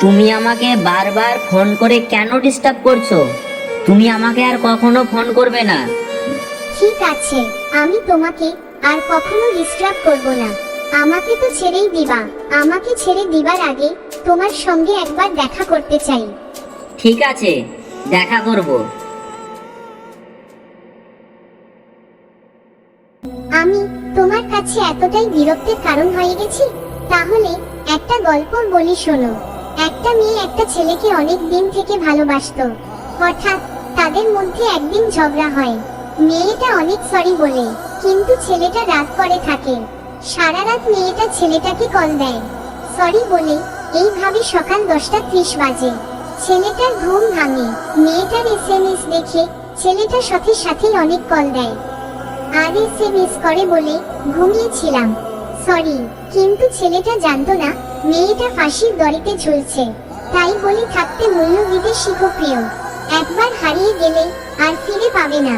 তুমি আমাকে বারবার ফোন করে কেন ডিস্টার্ব করছো? তুমি আমাকে আর কখনো ফোন করবে না। ঠিক আছে, আমি তোমাকে আর কখনো ডিস্টার্ব করব না। আমাকে তো ছেড়েই দিবা। আমাকে ছেড়ে দিবার আগে তোমার সঙ্গে একবার দেখা করতে চাই। ঠিক আছে, দেখা করব। আমি তোমার কাছে এতটাই বিরক্তের কারণ হয়ে গেছি। তাহলে একটা গল্প বলি শোনো। একটা মেয়ে একটা ছেলেকে অনেক দিন থেকে ভালোবাসতো। হঠাৎ তাদের মধ্যে একদিন ঝগড়া হয়। মেয়েটা অনেক সরি বলে, কিন্তু ছেলেটা রাগ করে থাকে। সারা রাত মেয়েটা ছেলেটাকে কল দেয়, সরি বলে। এইভাবে সকাল 10:30 বাজে। ছেলেটার ঘুম ভাঙে। মেয়েটার এসএমএস দেখে ছেলেটা সাথে সাথেই অনেক কল দেয় আর এসএমএস করে বলে, ঘুমিয়েছিলাম, সরি। কিন্তু ছেলেটা জানতো না মেয়েটা ফাঁসির দড়িতে ঝুলছে। তাই বলে থাকতে মূল্য দিতে শিখো প্রিয়। একবার হারিয়ে গেলে আর ফিরে পাবে না।